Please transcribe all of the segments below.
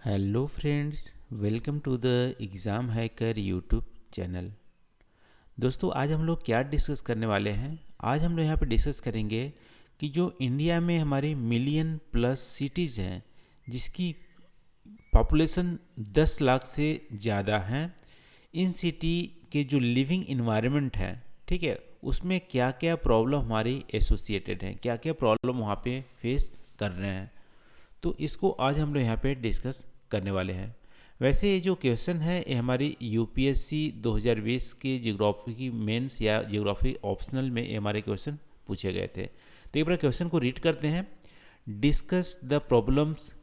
Hello friends, welcome to the exam hacker YouTube channel. दोस्तों, आज हम लोग क्या डिस्कस करने वाले हैं। आज हम लोग यहाँ पे डिस्कस करेंगे कि जो इंडिया में हमारे मिलियन प्लस सिटीज़ हैं, जिसकी पॉपुलेशन 10 लाख से ज़्यादा हैं, इन सिटी के जो लिविंग इन्वायरमेंट है, ठीक है, उसमें क्या क्या प्रॉब्लम हमारी एसोसिएटेड हैं, क्या क्या प्रॉब्लम वहाँ पे फेस कर रहे हैं। तो इसको आज हम लोग यहाँ पे डिस्कस करने वाले हैं। वैसे ये जो क्वेश्चन है ये हमारी यूपीएससी 2020 के जियोग्राफी की मेंस या जियोग्राफी ऑप्शनल में ये हमारे क्वेश्चन पूछे गए थे। तो एक बार क्वेश्चन को रीड करते हैं। Discuss the problems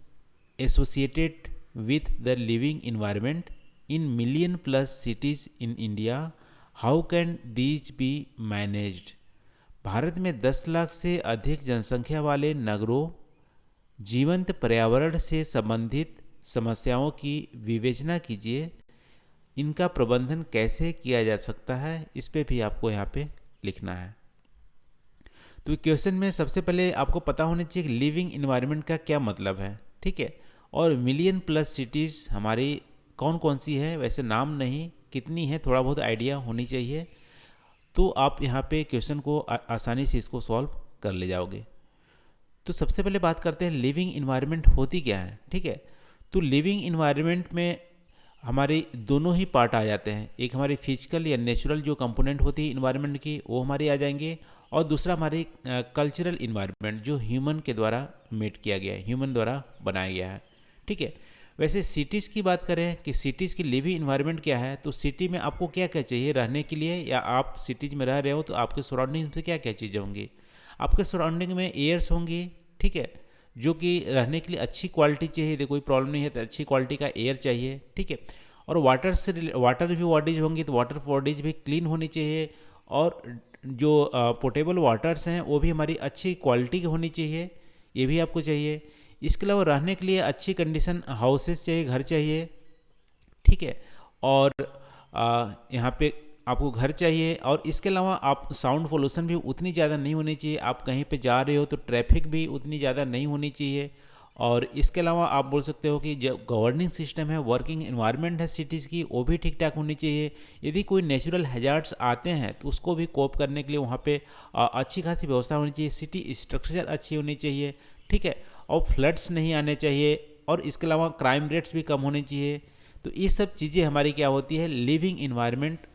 associated with the living environment in million plus cities in India, how can these be managed. Bharat में 10 लाख से अधिक जनसंख्या वाले नगरों, जीवंत पर्यावरण से संबंधित समस्याओं की विवेचना कीजिए। इनका प्रबंधन कैसे किया जा सकता है, इस पे भी आपको यहाँ पे लिखना है। तो क्वेश्चन में सबसे पहले आपको पता होना चाहिए कि लिविंग इन्वायरमेंट का क्या मतलब है, ठीक है। और मिलियन प्लस सिटीज़ हमारी कौन कौन सी है, वैसे नाम नहीं, कितनी है थोड़ा बहुत आइडिया होनी चाहिए। तो आप यहाँ पे क्वेश्चन को आसानी से इसको सॉल्व कर ले जाओगे। तो सबसे पहले बात करते हैं लिविंग इन्वायरमेंट होती क्या है, ठीक है। तो लिविंग इन्वायरमेंट में हमारे दोनों ही पार्ट आ जाते हैं। एक हमारी फिजिकल या नेचुरल जो कंपोनेंट होती है इन्वायरमेंट की, वो हमारे आ जाएंगे, और दूसरा हमारी कल्चरल इन्वायरमेंट जो ह्यूमन के द्वारा मेड किया गया है, ह्यूमन द्वारा बनाया गया है, ठीक है। वैसे सिटीज़ की बात करें कि सिटीज़ की लिविंग इन्वायरमेंट क्या है, तो सिटी में आपको क्या क्या चाहिए रहने के लिए, या आप सिटीज़ में रह रहे हो तो आपके सराउंडिंग में क्या क्या चीज़ें होंगी। आपके सराउंडिंग में एयर्स होंगी, ठीक है, जो कि रहने के लिए अच्छी क्वालिटी चाहिए। यदि कोई प्रॉब्लम नहीं है तो अच्छी क्वालिटी का एयर चाहिए, ठीक है। और वाटर से वाटर भी बॉडीज होंगी तो वाटर बॉडीज भी क्लीन होनी चाहिए। और जो पोर्टेबल वाटर्स हैं वो भी हमारी अच्छी क्वालिटी की होनी चाहिए, ये भी आपको चाहिए। इसके अलावा रहने के लिए अच्छी कंडीशन हाउसेस चाहिए, घर चाहिए, ठीक है। और यहाँ पे आपको घर चाहिए। और इसके अलावा आप साउंड पोल्यूशन भी उतनी ज़्यादा नहीं होनी चाहिए। आप कहीं पे जा रहे हो तो ट्रैफिक भी उतनी ज़्यादा नहीं होनी चाहिए। और इसके अलावा आप बोल सकते हो कि जो गवर्निंग सिस्टम है, वर्किंग इन्वायरमेंट है सिटीज़ की, वो भी ठीक ठाक होनी चाहिए। यदि कोई नेचुरल हैजार्ड्स आते हैं तो उसको भी कोप करने के लिए वहाँ पे अच्छी खासी व्यवस्था होनी चाहिए। सिटी स्ट्रक्चर अच्छी होनी चाहिए, ठीक है। और फ्लड्स नहीं आने चाहिए। और इसके अलावा क्राइम रेट्स भी कम होने चाहिए। तो ये सब चीज़ें हमारी क्या होती है, लिविंग इन्वायरमेंट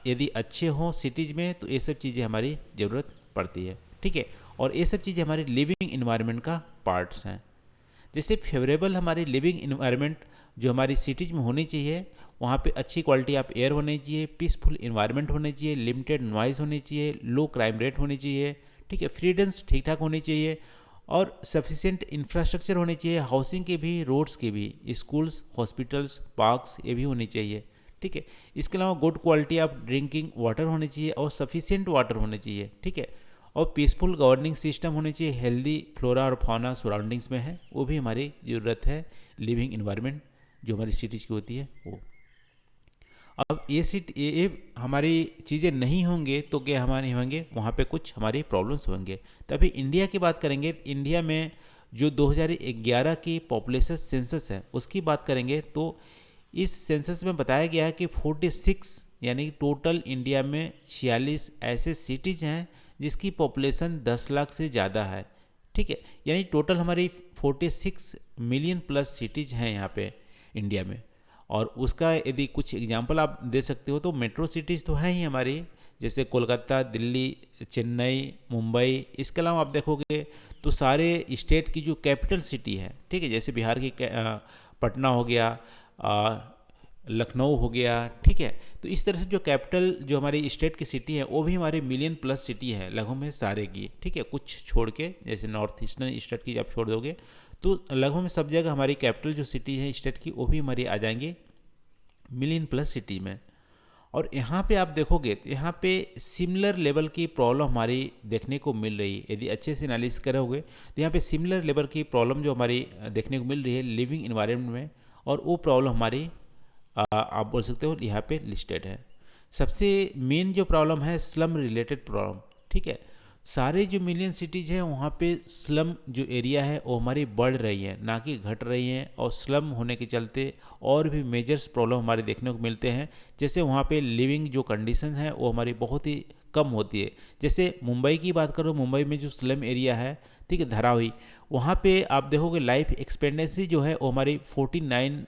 यदि अच्छे हों सिटीज़ में तो ये सब चीज़ें हमारी ज़रूरत पड़ती है, ठीक है। और ये सब चीज़ें हमारी लिविंग इन्वायरमेंट का पार्ट्स हैं। जैसे फेवरेबल हमारी लिविंग इन्वायरमेंट जो हमारी सिटीज़ में होनी चाहिए, वहाँ पे अच्छी क्वालिटी ऑफ एयर होनी चाहिए, पीसफुल इन्वायरमेंट होनी चाहिए, लिमिटेड नॉइज़ होनी चाहिए, लो क्राइम रेट होनी चाहिए, ठीक है, फ्रीडम्स ठीक ठाक होनी चाहिए, और सफिशिएंट इंफ्रास्ट्रक्चर होने चाहिए, हाउसिंग के भी, रोड्स के भी, स्कूल्स, हॉस्पिटल्स, पार्क्स, ये भी होनी चाहिए, ठीक है। इसके अलावा good quality of drinking water होनी चाहिए और सफिशिएंट वाटर होने चाहिए, ठीक है। और पीसफुल गवर्निंग सिस्टम होनी चाहिए, हेल्दी फ्लोरा और फौना सराउंडिंग्स में है, वो भी हमारी ज़रूरत है। लिविंग इन्वायरमेंट जो हमारी सिटीज़ की होती है वो। अब ये हमारी चीज़ें नहीं होंगे तो क्या हमारे होंगे, वहाँ पे कुछ हमारी प्रॉब्लम्स होंगे। तभी इंडिया की बात करेंगे, इंडिया में जो 2011 की पॉपुलेशन सेंसस है उसकी बात करेंगे, तो इस सेंसस में बताया गया है कि 46 यानी टोटल इंडिया में 46 ऐसे सिटीज़ हैं जिसकी पॉपुलेशन 10 लाख से ज़्यादा है, ठीक है। यानी टोटल हमारी 46 मिलियन प्लस सिटीज़ हैं यहाँ पे इंडिया में। और उसका यदि कुछ एग्जांपल आप दे सकते हो तो मेट्रो सिटीज़ तो हैं ही हमारी, जैसे कोलकाता, दिल्ली, चेन्नई, मुंबई। इसके अलावा आप देखोगे तो सारे स्टेट की जो कैपिटल सिटी है, ठीक है, जैसे बिहार की पटना हो गया, लखनऊ हो गया, ठीक है। तो इस तरह से जो कैपिटल जो हमारी स्टेट की सिटी है वो भी हमारी मिलियन प्लस सिटी है लगभग में सारे की, ठीक है, कुछ छोड़ के, जैसे नॉर्थ ईस्टर्न स्टेट की आप छोड़ दोगे तो लगभग में सब जगह हमारी कैपिटल जो सिटी है स्टेट की वो भी हमारी आ जाएंगी मिलियन प्लस सिटी में। और यहाँ पे आप देखोगे तो यहाँ पे सिमिलर लेवल की प्रॉब्लम हमारी देखने को मिल रही है। यदि अच्छे से एनालिसिस करोगे तो यहाँ पे सिमिलर लेवल की प्रॉब्लम जो हमारी देखने को मिल रही है लिविंग इन्वायरमेंट में, और वो प्रॉब्लम हमारी आप बोल सकते हो यहाँ पे लिस्टेड है। सबसे मेन जो प्रॉब्लम है स्लम रिलेटेड प्रॉब्लम, ठीक है। सारे जो मिलियन सिटीज़ हैं वहाँ पे स्लम जो एरिया है वो हमारी बढ़ रही है, ना कि घट रही हैं। और स्लम होने के चलते और भी मेजर्स प्रॉब्लम हमारे देखने को मिलते हैं। जैसे वहाँ पे लिविंग जो कंडीशन है वो हमारी बहुत ही कम होती है। जैसे मुंबई की बात करो, मुंबई में जो स्लम एरिया है, ठीक है, धारावी, वहाँ पे आप देखोगे लाइफ एक्सपेंडेंसी जो है वो हमारी 49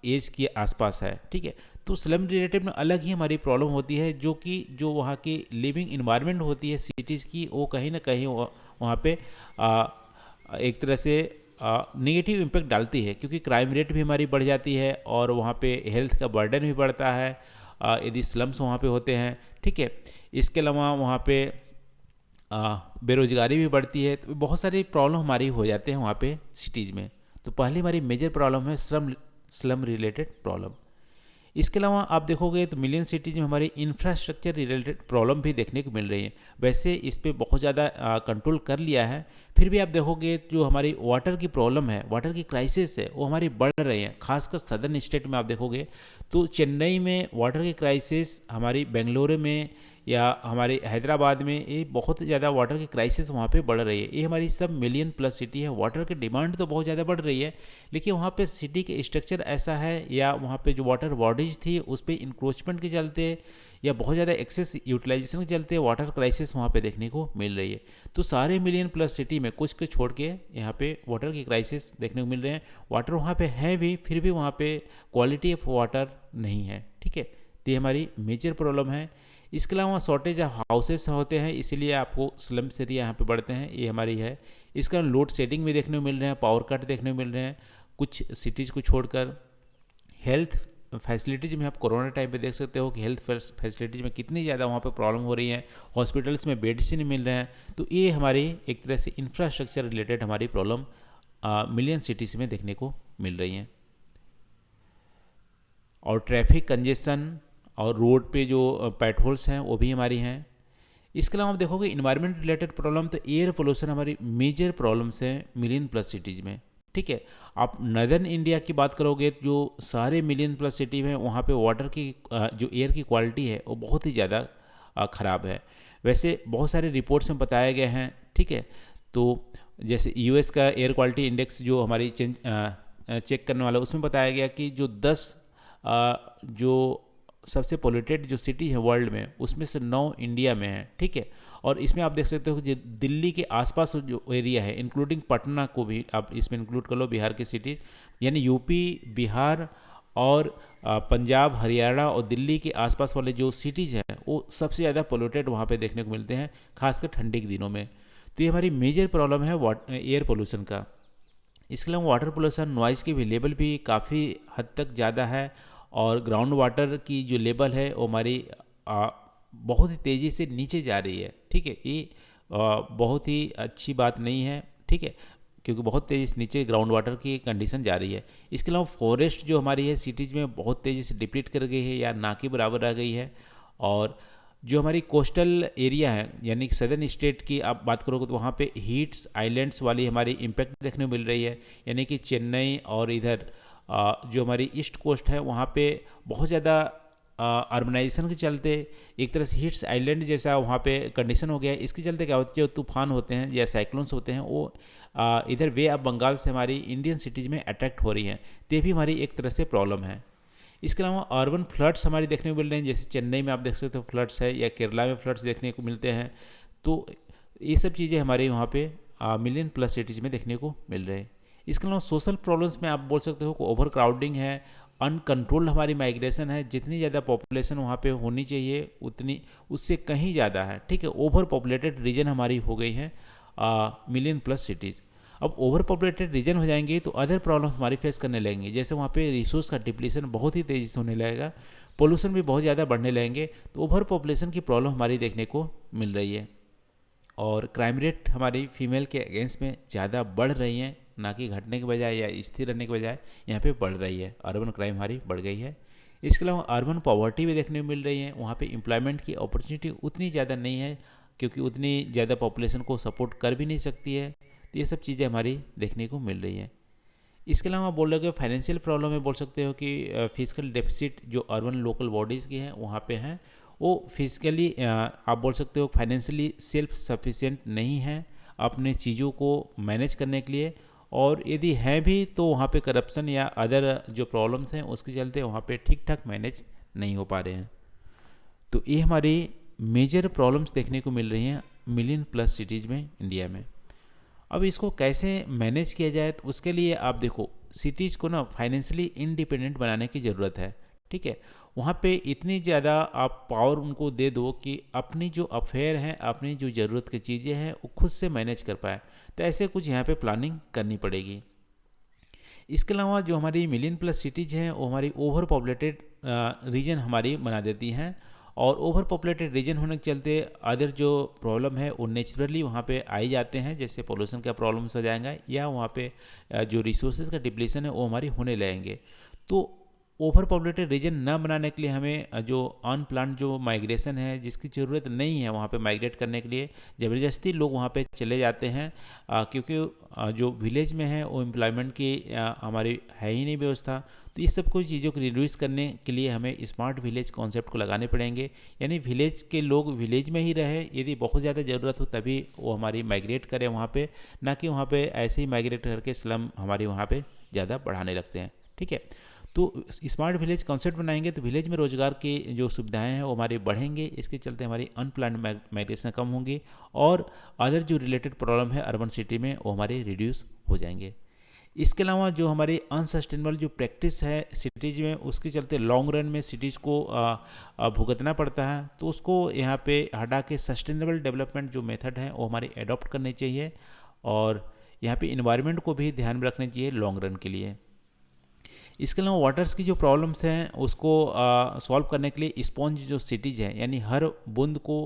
एज के आसपास है, ठीक है। तो स्लम रिलेटेड में अलग ही हमारी प्रॉब्लम होती है, जो कि जो वहाँ की लिविंग इन्वायरमेंट होती है सिटीज़ की, वो कहीं ना कहीं वहाँ पे आ, एक तरह से नेगेटिव इम्पैक्ट डालती है, क्योंकि क्राइम रेट भी हमारी बढ़ जाती है और वहाँ पे हेल्थ का बर्डन भी बढ़ता है यदि स्लम्स वहाँ पे होते हैं, ठीक है। इसके अलावा वहाँ पे बेरोजगारी भी बढ़ती है। तो बहुत सारी प्रॉब्लम हमारी हो जाते हैं वहाँ पे सिटीज़ में। तो पहली हमारी मेजर प्रॉब्लम है स्लम रिलेटेड प्रॉब्लम। इसके अलावा आप देखोगे तो मिलियन सिटीज में हमारी इंफ्रास्ट्रक्चर रिलेटेड प्रॉब्लम भी देखने को मिल रही है। वैसे इस पे बहुत ज़्यादा कंट्रोल कर लिया है, फिर भी आप देखोगे जो हमारी वाटर की प्रॉब्लम है, वाटर की क्राइसिस है, वो हमारी बढ़ रही है। खासकर सदर्न स्टेट में आप देखोगे तो चेन्नई में वाटर की क्राइसिस, हमारी बेंगलुरु में या हमारे हैदराबाद में, ये बहुत ज़्यादा वाटर की क्राइसिस वहाँ पे बढ़ रही है। ये हमारी सब मिलियन प्लस सिटी है। वाटर की डिमांड तो बहुत ज़्यादा बढ़ रही है, लेकिन वहाँ पे सिटी के स्ट्रक्चर ऐसा है, या वहाँ पे जो वाटर बॉडीज थी उस पर इंक्रोचमेंट के चलते या बहुत ज़्यादा एक्सेस यूटिलाइजेशन के चलते वाटर क्राइसिस वहाँ पे देखने को मिल रही है। तो सारे मिलियन प्लस सिटी में कुछ को छोड़ के यहाँ पे वाटर की क्राइसिस देखने को मिल रहे हैं। वाटर वहाँ पे है भी, फिर भी वहाँ पे क्वालिटी ऑफ वाटर नहीं है, ठीक है। तो ये हमारी मेजर प्रॉब्लम है। इसके अलावा शॉर्टेज ऑफ हाउसेस होते हैं, इसीलिए आपको स्लम्स एरिया यहाँ पे बढ़ते हैं, ये हमारी है। इसका लोड शेडिंग भी देखने को मिल रहे हैं, पावर कट देखने को मिल रहे हैं कुछ सिटीज़ को छोड़कर। हेल्थ फैसिलिटीज़ में आप कोरोना टाइम पे देख सकते हो कि हेल्थ फैसिलिटीज़ में कितनी ज़्यादा वहाँ पे प्रॉब्लम हो रही है, हॉस्पिटल्स में बेड्स ही नहीं मिल रहे हैं। तो ये हमारी एक तरह से इंफ्रास्ट्रक्चर रिलेटेड हमारी प्रॉब्लम मिलियन सिटीज़ में देखने को मिल रही हैं। और ट्रैफिक कंजेशन और रोड पे जो पेट्रोल्स हैं वो भी हमारी हैं। इसके अलावा आप देखोगे इन्वायरमेंट रिलेटेड प्रॉब्लम, तो एयर पोल्यूशन हमारी मेजर प्रॉब्लम्स हैं मिलियन प्लस सिटीज़ में, ठीक है। आप नदर्न इंडिया की बात करोगे तो जो सारे मिलियन प्लस सिटी में वहाँ पे वाटर की जो एयर की क्वालिटी है वो बहुत ही ज़्यादा ख़राब है। वैसे बहुत सारे रिपोर्ट्स में बताए गए हैं, ठीक है। तो जैसे यूएस का एयर क्वालिटी इंडेक्स जो हमारी चेक करने वाला, उसमें बताया गया कि जो 10 जो सबसे पोल्यूटेड जो सिटी है वर्ल्ड में, उसमें से 9 इंडिया में है, ठीक है। और इसमें आप देख सकते हो कि दिल्ली के आसपास जो एरिया है, इंक्लूडिंग पटना को भी आप इसमें इंक्लूड कर लो, बिहार की सिटी, यानी यूपी, बिहार और पंजाब, हरियाणा और दिल्ली के आसपास वाले जो सिटीज़ हैं वो सबसे ज़्यादा पोल्यूटेड वहाँ पे देखने को मिलते हैं, खासकर ठंडी के दिनों में। तो ये हमारी मेजर प्रॉब्लम है एयर पोल्यूशन का। इसके अलावा वाटर पोल्यूशन, नॉइज़ की भी लेवल भी काफ़ी हद तक ज़्यादा है, और ग्राउंड वाटर की जो लेवल है वो हमारी बहुत ही तेज़ी से नीचे जा रही है, ठीक है। ये बहुत ही अच्छी बात नहीं है, ठीक है, क्योंकि बहुत तेज़ी से नीचे ग्राउंड वाटर की कंडीशन जा रही है। इसके अलावा फॉरेस्ट जो हमारी है सिटीज़ में बहुत तेज़ी से डिप्लीट कर गई है या ना के बराबर रह गई है। और जो हमारी कोस्टल एरिया है, यानी सदर्न स्टेट की आप बात करोगे तो वहाँ पे हीट्स आइलैंड्स वाली हमारी इम्पैक्ट देखने को मिल रही है। यानी कि चेन्नई और इधर जो हमारी ईस्ट कोस्ट है वहाँ पे बहुत ज़्यादा अर्बनाइजेशन के चलते एक तरह से हीट्स आइलैंड जैसा वहाँ पे कंडीशन हो गया है। इसके चलते क्या होता है, जो तूफान होते हैं या साइक्लोन्स होते हैं वो इधर वे ऑफ बंगाल से हमारी इंडियन सिटीज़ में अट्रैक्ट हो रही हैं। तो ये भी हमारी एक तरह से प्रॉब्लम है। इसके अलावा अर्बन फ्लड्स हमारी देखने को मिल रहे हैं, जैसे चेन्नई में आप देख सकते हो फ्लड्स है, या केरला में फ्लड्स देखने को मिलते हैं। तो ये सब चीज़ें हमारे वहाँ पे मिलियन प्लस सिटीज़ में देखने को मिल रहे हैं। इसके अलावा सोशल प्रॉब्लम्स में आप बोल सकते हो कि ओवर क्राउडिंग है, अनकंट्रोल्ड हमारी माइग्रेशन है। जितनी ज़्यादा पॉपुलेशन वहाँ पे होनी चाहिए उतनी उससे कहीं ज़्यादा है, ठीक है। ओवर पॉपुलेटेड रीजन हमारी हो गई है मिलियन प्लस सिटीज़। अब ओवर पॉपुलेटेड रीजन हो जाएंगे तो अदर प्रॉब्लम्स हमारी फेस करने लगेंगे, जैसे वहाँ पे रिसोर्स का डिप्लीशन बहुत ही तेज़ी से होने लगेगा, पोल्यूशन भी बहुत ज़्यादा बढ़ने लगेंगे। तो ओवर पॉपुलेशन की प्रॉब्लम हमारी देखने को मिल रही है। और क्राइम रेट हमारी फीमेल के अगेंस्ट में ज़्यादा बढ़ रही हैं, ना कि घटने के बजाय या स्थिर रहने के बजाय यहाँ पे बढ़ रही है। अर्बन क्राइम हमारी बढ़ गई है। इसके अलावा अर्बन पॉवर्टी भी देखने को मिल रही है। वहाँ पे एम्प्लॉयमेंट की अपॉर्चुनिटी उतनी ज़्यादा नहीं है, क्योंकि उतनी ज़्यादा पॉपुलेशन को सपोर्ट कर भी नहीं सकती है। तो ये सब चीज़ें हमारी देखने को मिल रही हैं। इसके अलावा बोल रहे हो कि फाइनेंशियल प्रॉब्लम में बोल सकते हो कि फिजिकल डेफिसिट जो अर्बन लोकल बॉडीज़ की हैं वहाँ पे हैं, वो फिजिकली आप बोल सकते हो फाइनेंशियली सेल्फ सफिशिएंट नहीं है अपने चीज़ों को मैनेज करने के लिए, और यदि है भी तो वहाँ पे करप्शन या अदर जो प्रॉब्लम्स हैं उसके चलते वहाँ पे ठीक ठाक मैनेज नहीं हो पा रहे हैं। तो ये हमारी मेजर प्रॉब्लम्स देखने को मिल रही हैं मिलियन प्लस सिटीज़ में इंडिया में। अब इसको कैसे मैनेज किया जाए, तो उसके लिए आप देखो सिटीज़ को ना फाइनेंशियली इंडिपेंडेंट बनाने की ज़रूरत है। ठीक है, वहाँ पे इतनी ज़्यादा आप पावर उनको दे दो कि अपनी जो अफेयर हैं, अपनी जो ज़रूरत की चीज़ें हैं वो खुद से मैनेज कर पाए। तो ऐसे कुछ यहाँ पे प्लानिंग करनी पड़ेगी। इसके अलावा जो हमारी मिलियन प्लस सिटीज़ हैं वो हमारी ओवर पॉपुलेटेड रीजन हमारी बना देती हैं, और ओवर पॉपुलेटेड रीजन होने के चलते अदर जो प्रॉब्लम है वो नेचुरली वहाँ पे आई जाते हैं, जैसे पोल्यूशन का प्रॉब्लम्स आ जाएगा, या वहाँ पे जो रिसोर्सेज का डिप्लीशन है वो हमारी होने लगेंगे। तो ओवर पॉपुलेटेड रीजन न बनाने के लिए हमें जो अनप्लान्ड जो माइग्रेशन है, जिसकी ज़रूरत नहीं है वहाँ पे माइग्रेट करने के लिए, ज़बरदस्ती लोग वहाँ पे चले जाते हैं, क्योंकि जो विलेज में है वो एम्प्लॉयमेंट की हमारी है ही नहीं व्यवस्था। तो ये सब कुछ चीज़ों को रिड्यूस करने के लिए हमें स्मार्ट विलेज कॉन्सेप्ट को लगाने पड़ेंगे, यानी विलेज के लोग विलेज में ही रहे, यदि बहुत ज़्यादा ज़रूरत हो तभी वो हमारी माइग्रेट करें वहाँ पे, ना कि वहाँ पे ऐसे ही माइग्रेट करके स्लम हमारी वहाँ पे ज़्यादा बढ़ाने लगते हैं। ठीक है, तो स्मार्ट विलेज कॉन्सेप्ट बनाएंगे तो विलेज में रोजगार की जो सुविधाएं हैं वो हमारे बढ़ेंगे, इसके चलते हमारी अनप्लान्ड माइग्रेशन कम होंगी, और अदर जो रिलेटेड प्रॉब्लम है अर्बन सिटी में वो हमारे रिड्यूस हो जाएंगे। इसके अलावा जो हमारी अनसस्टेनेबल जो प्रैक्टिस है सिटीज़ में, उसके चलते लॉन्ग रन में सिटीज़ को भुगतना पड़ता है, तो उसको यहाँ पे हटा के सस्टेनेबल डेवलपमेंट जो मेथड है वो हमारे अडॉप्ट करने चाहिए, और यहाँ पे इन्वायरमेंट को भी ध्यान में रखना चाहिए लॉन्ग रन के लिए। इसके अलावा वाटर्स की जो प्रॉब्लम्स हैं उसको सॉल्व करने के लिए स्पॉन्ज जो सिटीज़ हैं, यानी हर बूंद को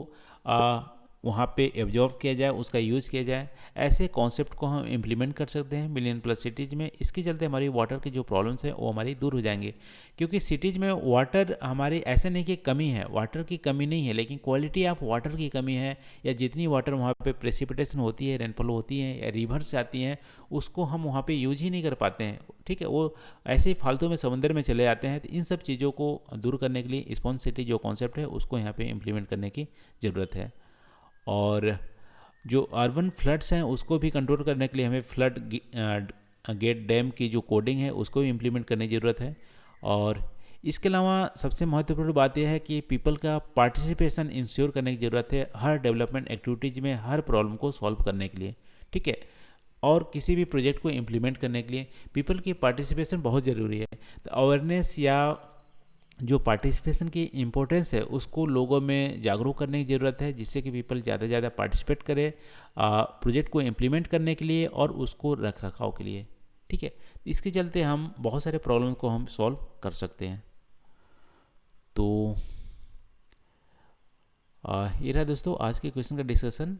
वहाँ पे एब्जॉर्व किया जाए, उसका यूज़ किया जाए, ऐसे कॉन्सेप्ट को हम इम्प्लीमेंट कर सकते हैं मिलियन प्लस सिटीज़ में। इसके चलते हमारी वाटर की जो प्रॉब्लम्स हैं वो हमारी दूर हो जाएंगे, क्योंकि सिटीज़ में वाटर हमारी ऐसे नहीं कि कमी है, वाटर की कमी नहीं है, लेकिन क्वालिटी ऑफ वाटर की कमी है, या जितनी वाटर वहाँ पे प्रेसिपिटेशन होती है, रेनफॉल होती है, या रिवर्स आती हैं, उसको हम वहाँ पे यूज ही नहीं कर पाते हैं। ठीक है, वो ऐसे ही फालतू में समंदर में चले जाते हैं। तो इन सब चीज़ों को दूर करने के लिए स्पॉन्ज सिटी जो कॉन्सेप्ट है उसको यहाँ पे इम्प्लीमेंट करने की ज़रूरत है। और जो अर्बन फ्लड्स हैं उसको भी कंट्रोल करने के लिए हमें फ्लड गेट डैम की जो कोडिंग है उसको भी इम्प्लीमेंट करने की ज़रूरत है। और इसके अलावा सबसे महत्वपूर्ण बात यह है कि पीपल का पार्टिसिपेशन इंश्योर करने की ज़रूरत है हर डेवलपमेंट एक्टिविटीज़ में, हर प्रॉब्लम को सॉल्व करने के लिए। ठीक है, और किसी भी प्रोजेक्ट को इम्प्लीमेंट करने के लिए पीपल की पार्टिसिपेशन बहुत ज़रूरी है। तो अवेयरनेस या जो पार्टिसिपेशन की इम्पोर्टेंस है उसको लोगों में जागरूक करने की ज़रूरत है, जिससे कि पीपल ज़्यादा से ज़्यादा पार्टिसिपेट करें प्रोजेक्ट को इम्प्लीमेंट करने के लिए और उसको रख रखाव के लिए। ठीक है, इसके चलते हम बहुत सारे प्रॉब्लम को हम सॉल्व कर सकते हैं। तो ये रहा दोस्तों आज के क्वेश्चन का डिस्कशन।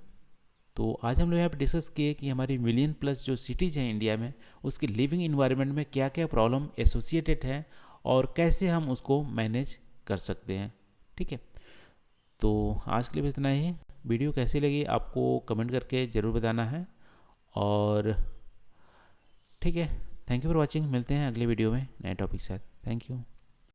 तो आज हम लोग यहाँ पे डिस्कस किए कि हमारी मिलियन प्लस जो सिटीज़ हैं इंडिया में, उसकी लिविंग इन्वायरमेंट में क्या क्या प्रॉब्लम एसोसिएटेड है और कैसे हम उसको मैनेज कर सकते हैं। ठीक है, तो आज के लिए बस इतना ही। वीडियो कैसी लगी आपको कमेंट करके ज़रूर बताना है। और ठीक है, थैंक यू फॉर वॉचिंग। मिलते हैं अगले वीडियो में नए टॉपिक के साथ। Thank you.